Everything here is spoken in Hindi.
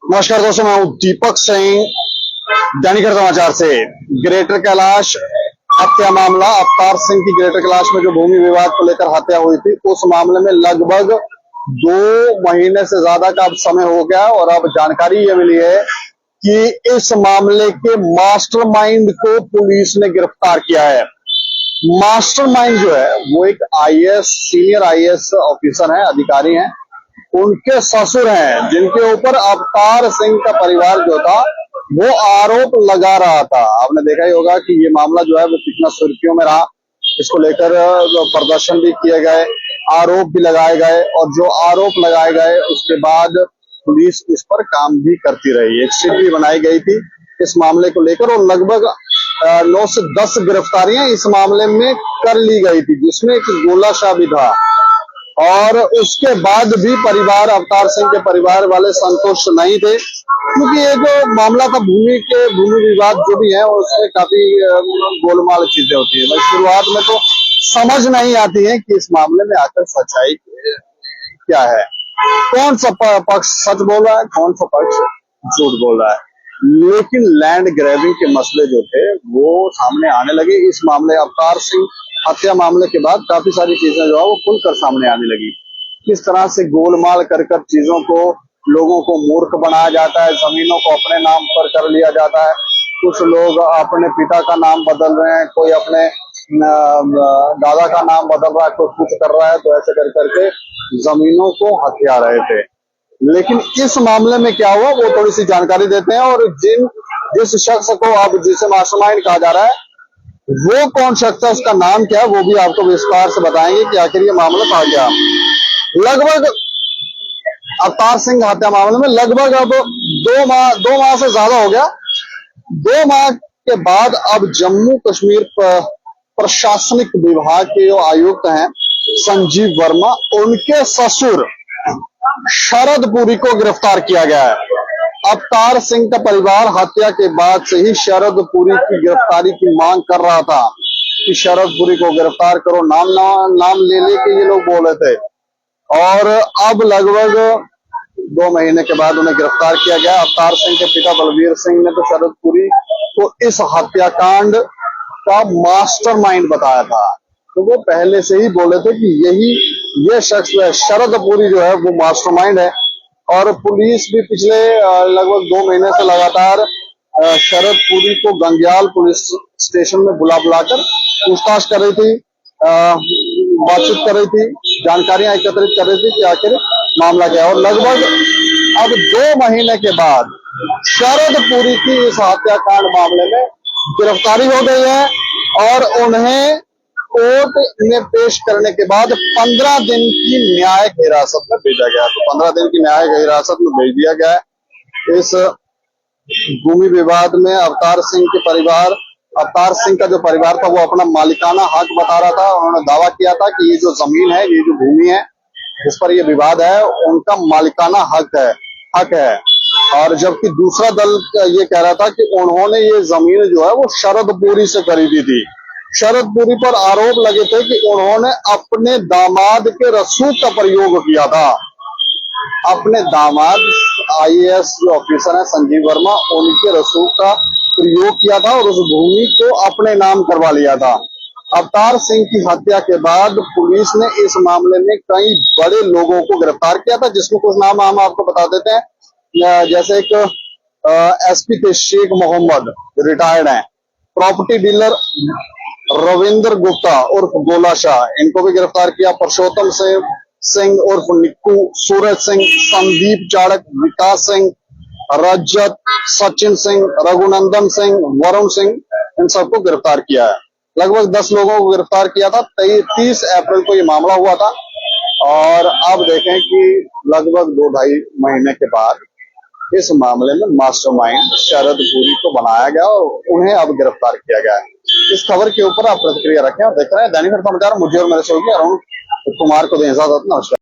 नमस्कार दोस्तों, मैं हूं दीपक सिंह, दैनिक समाचार से। ग्रेटर कैलाश हत्या मामला, अवतार सिंह की ग्रेटर कैलाश में जो भूमि विवाद को लेकर हत्या हुई थी, उस मामले में लगभग 2 महीने से ज्यादा का अब समय हो गया और अब जानकारी ये मिली है कि इस मामले के मास्टरमाइंड को पुलिस ने गिरफ्तार किया है। मास्टरमाइंड जो है वो एक आईएएस, सीनियर आईएएस ऑफिसर है, अधिकारी हैं। उनके ससुर हैं, जिनके ऊपर अवतार सिंह का परिवार जो था वो आरोप लगा रहा था। आपने देखा ही होगा कि ये मामला जो है वो कितना सुर्खियों में रहा। इसको लेकर प्रदर्शन भी किए गए, आरोप भी लगाए गए, और जो आरोप लगाए गए उसके बाद पुलिस इस पर काम भी करती रही। एक शीट भी बनाई गई थी इस मामले को लेकर और लगभग 9 से 10 गिरफ्तारियां इस मामले में कर ली गई थी, जिसमें एक गोला शाह भी था। और उसके बाद भी परिवार, अवतार सिंह के परिवार वाले संतुष्ट नहीं थे, क्योंकि ये जो मामला था भूमि विवाद जो भी है उसमें काफी गोलमाल चीजें होती है। शुरुआत में तो समझ नहीं आती है कि इस मामले में आकर सच्चाई क्या है, कौन सा पक्ष सच बोल रहा है, कौन सा पक्ष झूठ बोल रहा है। लेकिन लैंड ग्रैबिंग के मसले जो थे वो सामने आने लगे। इस मामले अवतार सिंह हत्या मामले के बाद काफी सारी चीजें जो है वो खुलकर सामने आने लगी। किस तरह से गोलमाल कर चीजों को, लोगों को मूर्ख बनाया जाता है, जमीनों को अपने नाम पर कर लिया जाता है। कुछ लोग अपने पिता का नाम बदल रहे हैं, कोई अपने दादा का नाम बदल रहा है, कोई कुछ कर रहा है, तो ऐसे कर करके जमीनों को हथिया रहे थे। लेकिन इस मामले में क्या हुआ वो थोड़ी सी जानकारी देते हैं, और जिस शख्स को अब जिसे मास्टरमाइंड कहा जा रहा है वो कौन शख्स है, उसका नाम क्या है, वो भी आपको विस्तार से बताएंगे कि आखिर ये मामला था क्या। लगभग अवतार सिंह हत्या मामले में लगभग अब 2 माह से ज्यादा हो गया। 2 माह के बाद अब जम्मू कश्मीर प्रशासनिक विभाग के जो आयुक्त हैं संजीव वर्मा, उनके ससुर शरद पुरी को गिरफ्तार किया गया है। अवतार सिंह का परिवार हत्या के बाद से ही शरद पुरी की गिरफ्तारी की मांग कर रहा था कि शरद पुरी को गिरफ्तार करो, नाम ले लेके ये लोग बोले थे। और अब लगभग 2 महीने के बाद उन्हें गिरफ्तार किया गया। अवतार सिंह के पिता बलबीर सिंह ने तो शरद पुरी को इस हत्याकांड का मास्टरमाइंड बताया था। तो वो पहले से ही बोले थे कि ये शख्स शरद पुरी जो है वो मास्टरमाइंड है। और पुलिस भी पिछले लगभग 2 महीने से लगातार शरद पुरी को गंग्याल पुलिस स्टेशन में बुलाकर पूछताछ कर रही थी, बातचीत कर रही थी, जानकारियां एकत्रित कर रही थी कि आखिर मामला क्या है। और लगभग अब 2 महीने के बाद शरद पुरी की इस हत्याकांड मामले में गिरफ्तारी हो गई है और उन्हें कोर्ट में पेश करने के बाद 15 दिन की न्यायिक हिरासत में भेजा गया। तो 15 दिन की न्यायिक हिरासत में भेज दिया गया है। इस भूमि विवाद में अवतार सिंह का जो परिवार था वो अपना मालिकाना हक बता रहा था। उन्होंने दावा किया था कि ये जो जमीन है, ये जो भूमि है जिस पर ये विवाद है, उनका मालिकाना हक है। और जबकि दूसरा दल ये कह रहा था कि उन्होंने ये जमीन जो है वो शरद पुरी से खरीदी थी। शरद पुरी पर आरोप लगे थे कि उन्होंने अपने दामाद के रसूख का प्रयोग किया था। अपने दामाद आईएएस जो ऑफिसर है संजीव वर्मा, उनके रसूख का प्रयोग किया था और उस भूमि को अपने नाम करवा लिया था। अवतार सिंह की हत्या के बाद पुलिस ने इस मामले में कई बड़े लोगों को गिरफ्तार किया था, जिसमें कुछ नाम हम आपको बता देते हैं। जैसे एक एसपी थे शेख मोहम्मद, रिटायर्ड हैं। प्रॉपर्टी डीलर रविंद्र गुप्ता उर्फ गोला शाह, इनको भी गिरफ्तार किया। पुरुषोत्तम सिंह उर्फ निक्कू, सूरज सिंह, संदीप चाड़क, विकास सिंह, रजत, सचिन सिंह, रघुनंदन सिंह, वरुण सिंह, इन सबको गिरफ्तार किया है। लगभग 10 लोगों को गिरफ्तार किया था। 30 अप्रैल को ये मामला हुआ था और अब देखें कि लगभग 2-2.5 महीने के बाद इस मामले में मास्टरमाइंड शरद पुरी को बनाया गया और उन्हें अब गिरफ्तार किया गया है। इस खबर के ऊपर आप प्रतिक्रिया रखें और देख रहे हैं दैनिक समाचार। मुझे और मेरे सहयोगी अरुण कुमार को दें इजाजत। नमस्कार।